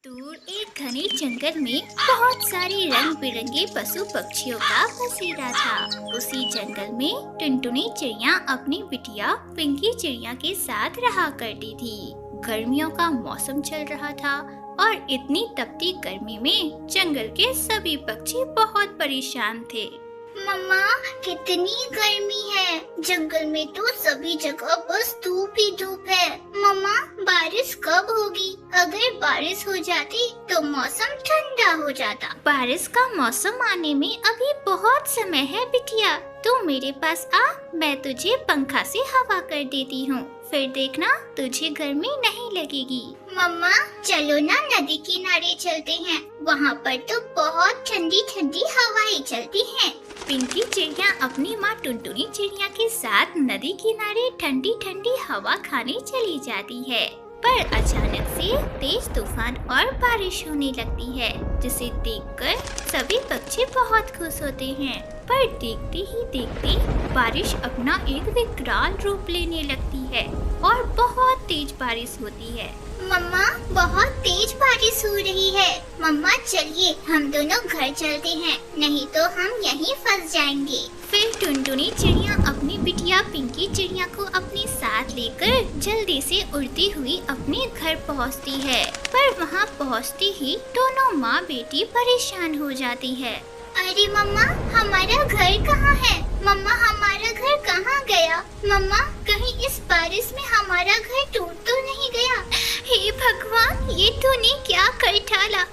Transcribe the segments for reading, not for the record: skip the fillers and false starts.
दूर एक घने जंगल में बहुत सारे रंग बिरंगे पशु पक्षियों का बसेरा था। उसी जंगल में टुनटुनी चिड़िया अपनी बिटिया पिंकी चिड़िया के साथ रहा करती थी। गर्मियों का मौसम चल रहा था और इतनी तपती गर्मी में जंगल के सभी पक्षी बहुत परेशान थे। मम्मा, कितनी गर्मी है। जंगल में तो सभी जगह बस धूप ही धूप है। मम्मा, बारिश कब होगी? अगर बारिश हो जाती तो मौसम ठंडा हो जाता। बारिश का मौसम आने में अभी बहुत समय है बिटिया। तू मेरे पास आ, मैं तुझे पंखा से हवा कर देती हूँ। फिर देखना तुझे गर्मी नहीं लगेगी। मम्मा, चलो ना नदी किनारे चलते हैं। वहाँ पर तो बहुत ठंडी ठंडी हवाएं चलती हैं। पिंकी चिड़िया अपनी माँ टुनटुनी चिड़िया के साथ नदी किनारे ठंडी ठंडी हवा खाने चली जाती है। पर अचानक से तेज तूफान और बारिश होने लगती है, जिसे देखकर सभी पक्षी बहुत खुश होते हैं। पर देखते ही देखते बारिश अपना एक विकराल रूप लेने लगती है और बहुत तेज बारिश होती है। मम्मा, बहुत तेज बारिश हो रही है। मम्मा, चलिए हम दोनों घर चलते हैं, नहीं तो हम यहीं फंस जाएंगे। फिर टुनटुनी चिड़िया अपनी बिटिया पिंकी चिड़िया को अपने साथ लेकर जल्दी से उड़ती हुई अपने घर पहुंचती है। पर वहां पहुंचती ही दोनों माँ बेटी परेशान हो जाती है। अरे मम्मा, हमारा घर कहाँ है? मम्मा, हमारा घर कहाँ गया? मम्मा, कहीं इस बारिश में हमारा घर टूट तो नहीं गया? हे भगवान, ये तूने क्या कर डाला?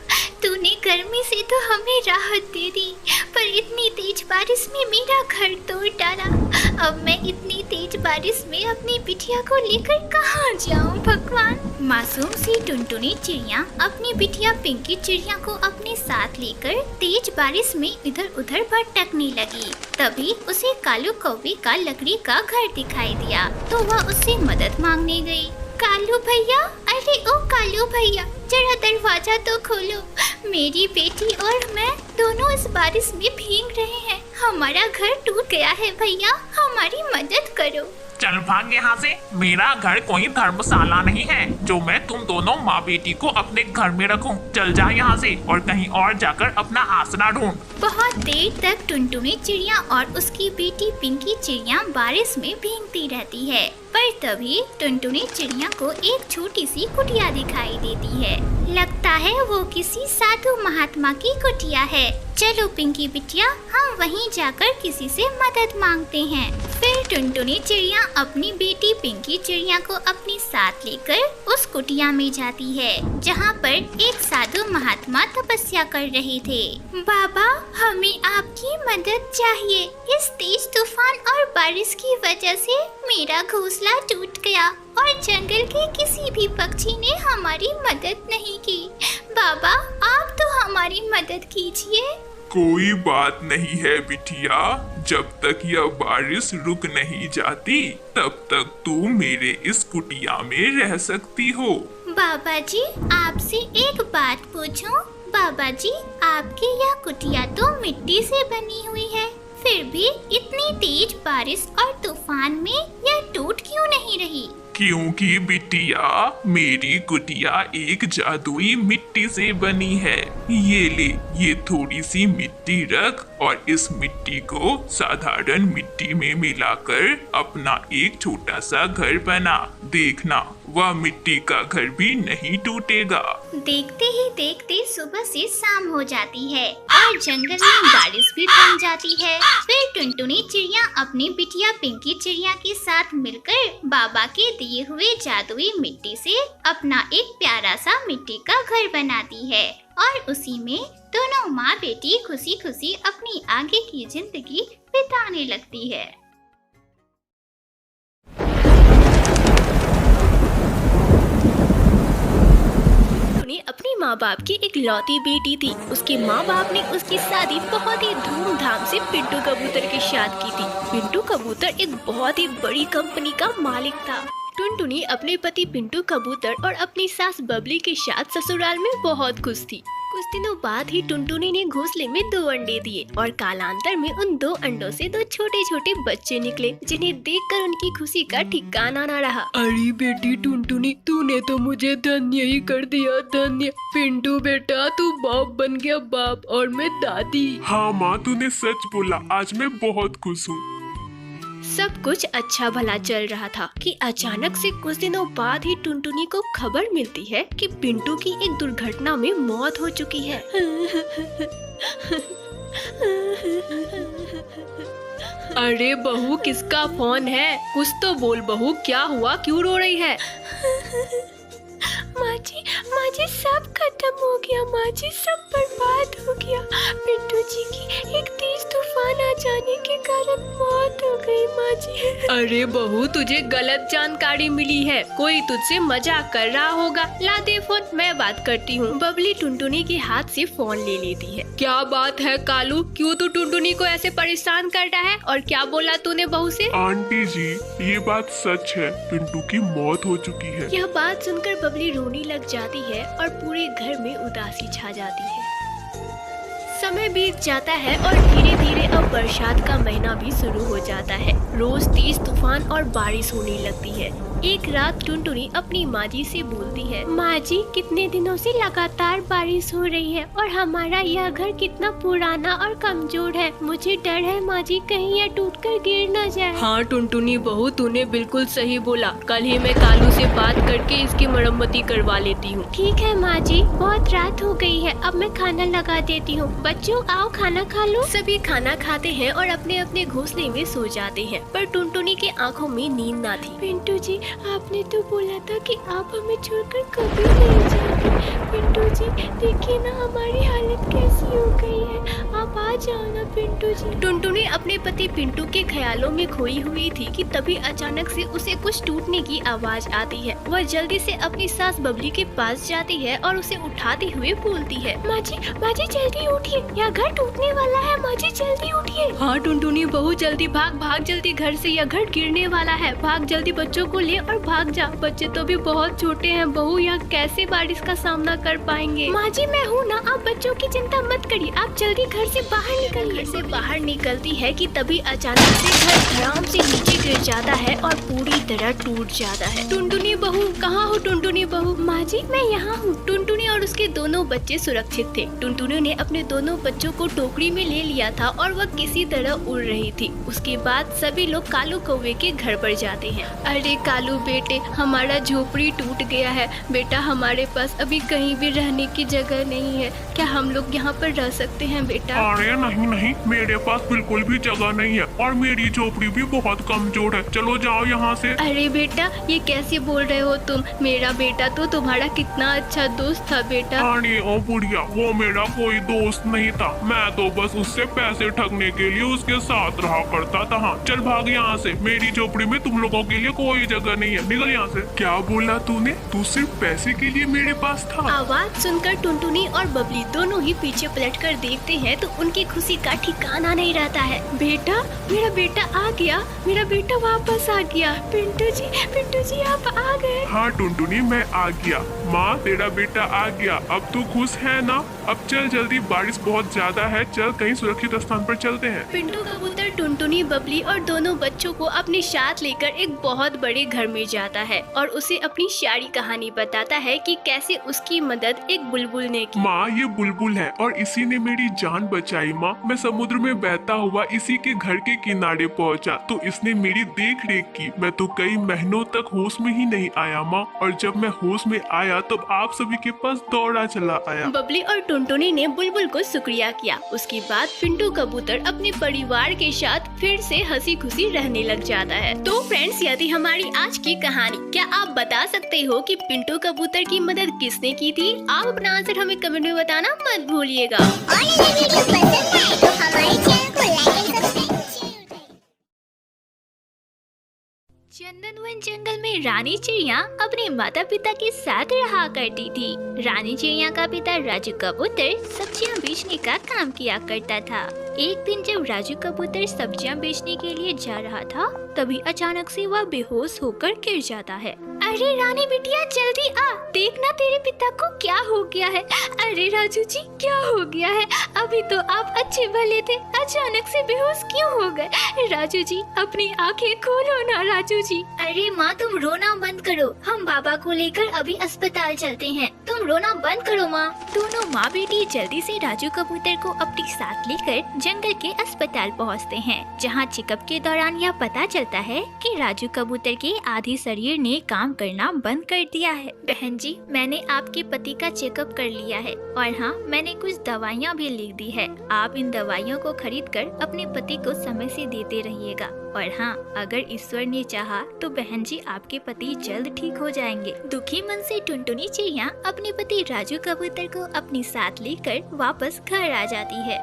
तूने गर्मी से तो हमें राहत दे दी, पर इतनी तेज बारिश में मेरा घर तोड़ डाला। अब मैं इतनी तेज बारिश में अपनी बिटिया को लेकर कहाँ जाऊँ भगवान? मासूम सी टुनटुनी चिड़िया अपनी बिटिया पिंकी चिड़िया को अपने साथ लेकर तेज बारिश में इधर उधर भटकने लगी। तभी उसे कालू कौवे का लकड़ी का घर दिखाई दिया, तो वह उससे मदद मांगने गई। कालू भैया, अरे ओ कालू भैया, जरा दरवाजा तो खोलो। मेरी बेटी और मैं दोनों इस बारिश में भीग रहे हैं। हमारा घर टूट गया है भैया, हमारी मदद करो। चल भाग यहाँ से। मेरा घर कोई धर्मशाला नहीं है जो मैं तुम दोनों माँ बेटी को अपने घर में रखूं। चल जा यहाँ से और कहीं और जाकर अपना आसरा ढूंढ। बहुत देर तक टुनटुनी चिड़िया और उसकी बेटी पिंकी चिड़िया बारिश में भीगती रहती है। पर तभी टुनटुनी चिड़िया को एक छोटी सी कुटिया दिखाई देती है। लगता है वो किसी साधु महात्मा की कुटिया है। चलो पिंकी बिटिया, हम वहीं जाकर किसी से मदद मांगते हैं। फिर टुनटुनी चिड़िया अपनी बेटी पिंकी चिड़िया को अपने साथ लेकर उस कुटिया में जाती है, जहाँ पर एक साधु महात्मा तपस्या कर रहे थे। बाबा, हमें आपकी मदद चाहिए। इस तेज तूफान और बारिश की वजह से मेरा घोंसला टूट गया और जंगल के किसी भी पक्षी ने हमारी मदद नहीं की। बाबा, आप तो हमारी मदद कीजिए। कोई बात नहीं है बिटिया, जब तक यह बारिश रुक नहीं जाती तब तक तू मेरे इस कुटिया में रह सकती हो। बाबा जी, आपसे एक बात पूछूं? बाबा जी, आपकी यह कुटिया तो मिट्टी से बनी हुई है, फिर भी इतनी तेज बारिश और तूफान में यह टूट क्यों नहीं रही? क्योंकि बिटिया, मेरी कुटिया एक जादुई मिट्टी से बनी है। ये ले, ये थोड़ी सी मिट्टी रख और इस मिट्टी को साधारण मिट्टी में मिलाकर अपना एक छोटा सा घर बना। देखना, वह मिट्टी का घर भी नहीं टूटेगा। देखते ही देखते सुबह से शाम हो जाती है और जंगल में बारिश भी थम जाती है। फिर टुनटुनी चिड़िया अपनी बिटिया पिंकी चिड़िया के साथ मिलकर बाबा के दिए हुए जादुई मिट्टी से अपना एक प्यारा सा मिट्टी का घर बनाती है और उसी में दोनों माँ बेटी खुशी खुशी अपनी आगे की जिंदगी बिताने लगती है। अपनी माँ बाप की एक लौती बेटी थी। उसके माँ बाप ने उसकी शादी बहुत ही धूमधाम से पिंटू कबूतर के साथ की थी। पिंटू कबूतर एक बहुत ही बड़ी कंपनी का मालिक था। टुनटुनी अपने पति पिंटू कबूतर और अपनी सास बबली के साथ ससुराल में बहुत खुश थी। कुछ दिनों बाद ही टुनटुनी ने घोंसले में 2 अंडे दिए और कालांतर में उन 2 अंडों से 2 छोटे छोटे बच्चे निकले, जिन्हें देखकर उनकी खुशी का ठिकाना न रहा। अरे बेटी टुनटुनी, तूने तो मुझे धन्य ही कर दिया, धन्य। पिंटू बेटा, तू बाप बन गया, बाप, और मैं दादी। हाँ माँ, तूने सच बोला, आज मैं बहुत खुश हूँ। सब कुछ अच्छा भला चल रहा था कि अचानक से कुछ दिनों बाद ही टुनटुनी को खबर मिलती है कि पिंटू की एक दुर्घटना में मौत हो चुकी है। अरे बहू, किसका फोन है? कुछ तो बोल बहू, क्या हुआ, क्यों रो रही है? माँ जी सब खत्म हो गया, माँ जी सब बर्बाद हो गया। पिंटू जी की एक तेज तूफान आ जाने के कारण मौत हो गई माँ जी। अरे बहू, तुझे गलत जानकारी मिली है, कोई तुझसे मजाक कर रहा होगा। ला दे फोन, मैं बात करती हूँ। बबली टुनटुनी के हाथ से फोन ले लेती है। क्या बात है कालू, क्यों तू टुनटुनी को ऐसे परेशान कर रहा है, और क्या बोला तूने बहू से? आंटी जी, ये बात सच है, पिंटू की मौत हो चुकी है। यह बात सुनकर बबली रोने लग जाती है और पूरे घर में उदासी छा जाती है। समय बीत जाता है और धीरे धीरे अब बरसात का महीना भी शुरू हो जाता है। रोज तेज तूफान और बारिश होने लगती है। एक रात टुनटुनी अपनी माँ जी से बोलती है, माँ जी कितने दिनों से लगातार बारिश हो रही है और हमारा यह घर कितना पुराना और कमजोर है। मुझे डर है माँ जी, कहीं यह टूटकर गिर न जाए। हाँ टुनटुनी बहू, तूने बिल्कुल सही बोला। कल ही मैं कालू से बात करके इसकी मरम्मती करवा लेती हूँ। ठीक है माँ जी, बहुत रात हो गई है, अब मैं खाना लगा देती हूँ। बच्चों आओ खाना खा लो। सभी खाना खाते हैं और अपने अपने घोंसले में सो जाते हैं, पर टुनटुनी की आंखों में नींद ना थी। पिंटू जी, आपने तो बोला था कि आप हमें छोड़कर कभी नहीं जाएंगे। पिंटू जी देखिए ना, हमारी हालत कैसी हो गई है, आप आ जाओ ना पिंटू जी। टुनटुनी अपने पति पिंटू के ख्यालों में खोई हुई थी कि तभी अचानक से उसे कुछ टूटने की आवाज आती है। वह जल्दी से अपनी सास बबली के पास जाती है और उसे उठाते हुए बोलती है, माँ जी जल्दी उठिए, यह घर टूटने वाला है, माँ जी जल्दी उठिए। हाँ टुनटुनी बहू, जल्दी भाग जल्दी घर से, यह घर गिरने वाला है। भाग जल्दी, बच्चों को ले और भाग जा। बच्चे तो भी बहुत छोटे हैं बहू, यह कैसे बारिश का सामना कर पाएंगे? माँ जी मैं हूँ ना, आप बच्चों की चिंता मत करिए, आप जल्दी घर से बाहर निकलिए। घर से बाहर निकलती है कि तभी अचानक से घर धड़ाम से नीचे गिर जाता है और पूरी तरह टूट जाता है। टुनटुनी बहू, कहाँ हो टुनटुनी बहू? माँ जी मैं यहाँ हूँ। टुनटुनी और उसके दोनों बच्चे सुरक्षित थे। टुनटुनी ने अपने दोनों बच्चों को टोकरी में ले लिया था और वह किसी तरह उड़ रही थी। उसके बाद सभी लोग कालू कौवे के घर पर जाते हैं। अरे कालू बेटे, हमारा झोपड़ी टूट गया है बेटा, हमारे पास अभी कहीं भी रहने की जगह नहीं है, क्या हम लोग यहाँ पर रह सकते हैं बेटा? अरे नहीं, मेरे पास बिल्कुल भी जगह नहीं है और मेरी झोपड़ी भी बहुत कमजोर है, चलो जाओ यहाँ से। अरे बेटा, ये कैसे बोल रहे हो तुम? मेरा बेटा तो तुम्हारा कितना अच्छा दोस्त था बेटा। अरे ओ बुढ़िया, वो मेरा कोई दोस्त नहीं था, मैं तो बस उससे पैसे ठगने के लिए उसके साथ रहा करता था। हाँ चल भाग यहाँ से, मेरी झोपड़ी में तुम लोगों के लिए कोई जगह नहीं है, निकल यहाँ से। क्या बोला तूने? तू सिर्फ पैसे के लिए मेरे पास था? आवाज सुनकर टुनटुनी और बबली दोनों ही पीछे पलटकर देखते हैं तो उनकी खुशी का ठिकाना नहीं रहता है। बेटा, मेरा बेटा आ गया, मेरा बेटा वापस आ गया। पिंटू जी आप आ गए। हाँ टुनटुनी, मैं आ गया। माँ, तेरा बेटा आ गया, अब तू खुश है ना? अब चल जल्दी, बारिश बहुत ज्यादा है, चल कहीं सुरक्षित स्थान पर चलते हैं। पिंटू कबूतर टुनटुनी बबली और दोनों बच्चों को अपने साथ लेकर एक बहुत बड़े घर में जाता है और उसे अपनी सारी कहानी बताता है कि कैसे उसकी मदद एक बुलबुल ने की। माँ, ये बुलबुल है और इसी ने मेरी जान बचाई। माँ, मैं समुद्र में बहता हुआ इसी के घर के किनारे पहुँचा तो इसने मेरी देख रेख की। मैं तो कई महीनों तक होश में ही नहीं आया माँ, और जब मैं होश में आया तब आप सभी के पास दौड़ा चला आया। बबली और टुनटुनी ने बुलबुल को शुक्रिया किया। उसके बाद पिंटू कबूतर अपने परिवार के साथ फिर से हंसी खुशी रहने लग जाता है। तो फ्रेंड्स, यदि हमारी आज की कहानी, क्या आप बता सकते हो कि पिंटू कबूतर की मदद किसने की थी? आप अपना आंसर हमें कमेंट में बताना मत भूलिएगा। और ये वीडियो पसंद आए तो हमारे चैनल को लाइक एंड सब्सक्राइब। चंदनवन जंगल में रानी चिड़िया अपने माता पिता के साथ रहा करती थी। रानी चिड़िया का पिता राजू कबूतर सब्जियां बेचने का काम किया करता था। एक दिन जब राजू कबूतर सब्जियां बेचने के लिए जा रहा था, तभी अचानक से वह बेहोश होकर गिर जाता है। अरे रानी बिटिया जल्दी आ, देखना तेरे पिता को क्या हो गया है। अरे राजू जी क्या हो गया है? अभी तो आप अच्छे भले थे, अचानक से बेहोश क्यों हो गए? राजू जी अपनी आंखें खोलो ना राजू जी। अरे माँ तुम रोना बंद करो, हम बाबा को लेकर अभी अस्पताल चलते हैं। तुम रोना बंद करो माँ। दोनों माँ बेटी जल्दी से राजू कबूतर को अपने साथ लेकर जंगल के अस्पताल पहुँचते हैं, जहाँ चेकअप के दौरान यह पता चलता है कि राजू कबूतर के आधे शरीर ने काम करना बंद कर दिया है। बहन जी मैंने आपके पति का चेकअप कर लिया है और हाँ मैंने कुछ दवाइयाँ भी लिख दी है। आप इन दवाइयों को खरीद कर अपने पति को समय से देते रहिएगा। और हाँ अगर ईश्वर ने चाहा तो बहन जी आपके पति जल्द ठीक हो जाएंगे। दुखी मन से टुनटुनी चिड़िया अपने पति राजू कबूतर को अपने साथ लेकर वापस घर आ जाती है।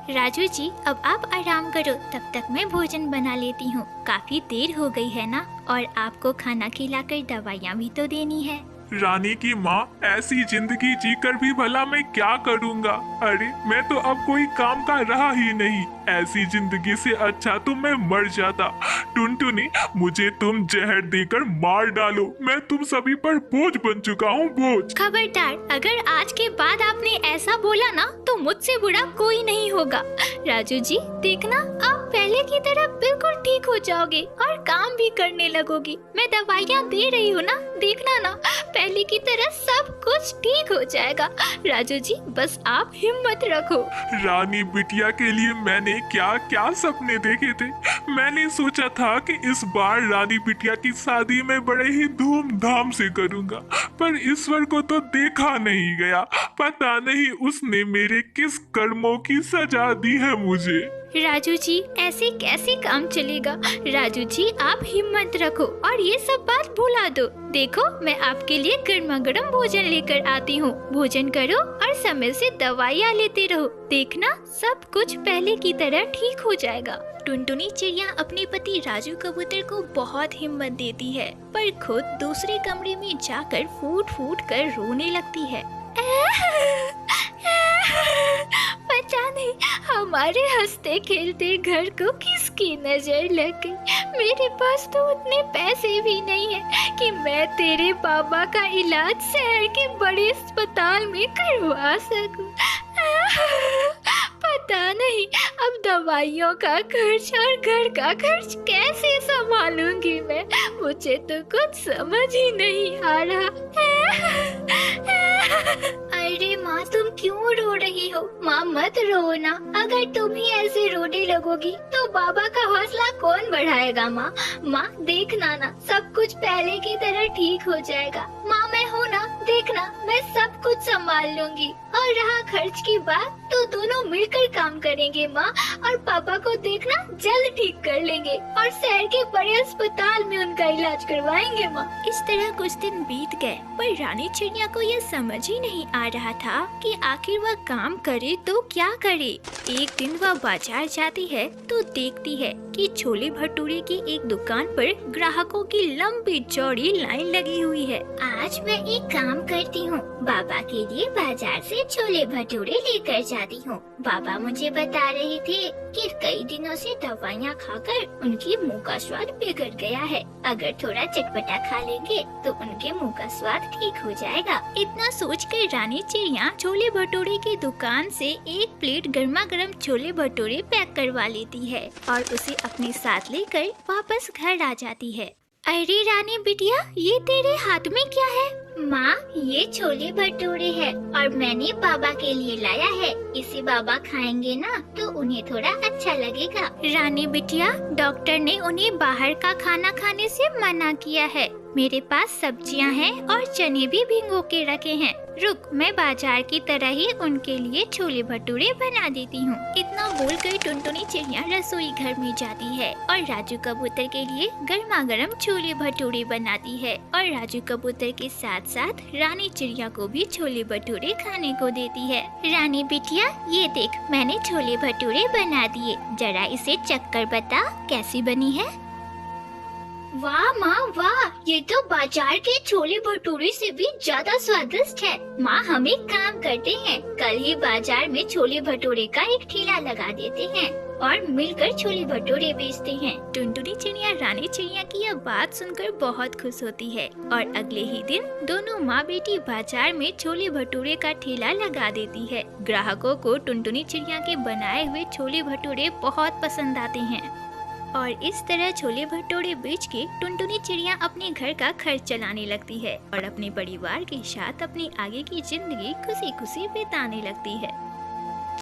राजू जी अब आप आराम करो, तब तक मैं भोजन बना लेती हूँ। काफी देर हो गई है ना, और आपको खाना खिलाकर दवाइयाँ भी तो देनी है। रानी की माँ, ऐसी जिंदगी जीकर भी भला मैं क्या करूँगा? अरे मैं तो अब कोई काम का रहा ही नहीं। ऐसी जिंदगी से अच्छा तो मैं मर जाता। टुनटुनी मुझे तुम जहर देकर मार डालो, मैं तुम सभी पर बोझ बन चुका हूँ, बोझ। खबरदार, अगर आज के बाद आपने ऐसा बोला ना तो मुझसे बुरा कोई नहीं होगा। राजू जी देखना आप पहले की तरह बिल्कुल ठीक हो जाओगे और काम भी करने लगोगी। मैं दवाइयाँ दे रही हूँ ना, देखना ना पहले की तरह सब कुछ ठीक हो जाएगा। राजू जी बस आप हिम्मत रखो। रानी बिटिया के लिए मैंने क्या क्या सपने देखे थे। मैंने सोचा था कि इस बार रानी बिटिया की शादी में बड़े ही धूमधाम से करूंगा, पर ईश्वर को तो देखा नहीं गया। पता नहीं उसने मेरे किस कर्मों की सजा दी है मुझे। राजू जी ऐसे कैसे काम चलेगा? राजू जी आप हिम्मत रखो और ये सब बात भुला दो। देखो मैं आपके लिए गर्मा गर्म भोजन लेकर आती हूँ। भोजन करो और समय से दवाइयाँ लेते रहो, देखना सब कुछ पहले की तरह ठीक हो जाएगा। टुनटुनी चिड़िया अपने पति राजू कबूतर को बहुत हिम्मत देती है, पर खुद दूसरे कमरे में जाकर फूट फूट कर रोने लगती है। पता नहीं हमारे हंसते खेलते घर को किसकी नजर लग गई। मेरे पास तो उतने पैसे भी नहीं है कि मैं तेरे बाबा का इलाज शहर के बड़े अस्पताल में करवा सकूं। पता नहीं अब दवाइयों का खर्च और घर का खर्च कैसे संभालूंगी मैं। मुझे तो कुछ समझ ही नहीं आ रहा। अरे माँ तुम क्यों रो रही हो? माँ मत रो ना, अगर तुम ही ऐसे रोने लगोगी तो बाबा का हौसला कौन बढ़ाएगा? माँ माँ देखना ना सब कुछ पहले की तरह ठीक हो जाएगा। माँ मैं हूँ ना, देखना मैं सब कुछ संभाल लूंगी। और रहा खर्च की बात तो दोनों मिलकर काम करेंगे माँ, और पापा को देखना जल्द ठीक कर लेंगे और शहर के बड़े अस्पताल में उनका इलाज करवाएंगे माँ। इस तरह कुछ दिन बीत गए, पर रानी चिड़िया को यह समझ ही नहीं आ रहा था कि आखिर वह काम करे तो क्या करे। एक दिन वह बाजार जाती है तो देखती है कि छोले भटूरे की एक दुकान पर ग्राहकों की लंबी चौड़ी लाइन लगी हुई है। आज मैं एक काम करती हूँ, बाबा के लिए बाजार से छोले भटूरे लेकर जाती हूँ। बाबा मुझे बता रहे थे कि कई दिनों से दवाइयाँ खाकर उनके मुंह का स्वाद बिगड़ गया है। अगर थोड़ा चटपटा खा लेंगे तो उनके मुंह का स्वाद ठीक हो जाएगा। इतना सोचकर रानी चिड़िया छोले भटूरे की दुकान से एक प्लेट गर्मा गर्म छोले भटूरे पैक करवा लेती है और उसे अपने साथ लेकर वापस घर आ जाती है। अरे रानी बिटिया ये तेरे हाथ में क्या है? माँ ये छोले भटूरे है और मैंने बाबा के लिए लाया है। इसे बाबा खाएंगे ना तो उन्हें थोड़ा अच्छा लगेगा। रानी बिटिया डॉक्टर ने उन्हें बाहर का खाना खाने से मना किया है। मेरे पास सब्जियां हैं और चने भी भिगो के रखे हैं। रुक मैं बाजार की तरह ही उनके लिए छोले भटूरे बना देती हूँ। इतना बोलकर टुनटुनी चिड़िया रसोई घर में जाती है और राजू कबूतर के लिए गर्मा गर्म छोले भटूरे बनाती है और राजू कबूतर के साथ साथ रानी चिड़िया को भी छोले भटूरे खाने को देती है। रानी बिटिया ये देख मैंने छोले भटूरे बना दिए, जरा इसे चख कर बता कैसी बनी है। वाह माँ वाह, ये तो बाजार के छोले भटूरे से भी ज्यादा स्वादिष्ट है। माँ, हम एक काम करते हैं, कल ही बाजार में छोले भटूरे का एक ठेला लगा देते हैं और मिलकर छोले भटूरे बेचते हैं। टुनटुनी चिड़िया रानी चिड़िया की यह बात सुनकर बहुत खुश होती है और अगले ही दिन दोनों माँ बेटी बाजार में छोले भटूरे का ठेला लगा देती है। ग्राहकों को टुनटुनी चिड़िया के बनाए हुए छोले भटूरे बहुत पसंद आते हैं और इस तरह छोले भटूरे बेच के टुनटुनी चिड़िया अपने घर का खर्च चलाने लगती है और अपने परिवार के साथ अपनी आगे की जिंदगी खुशी खुशी बिताने लगती है।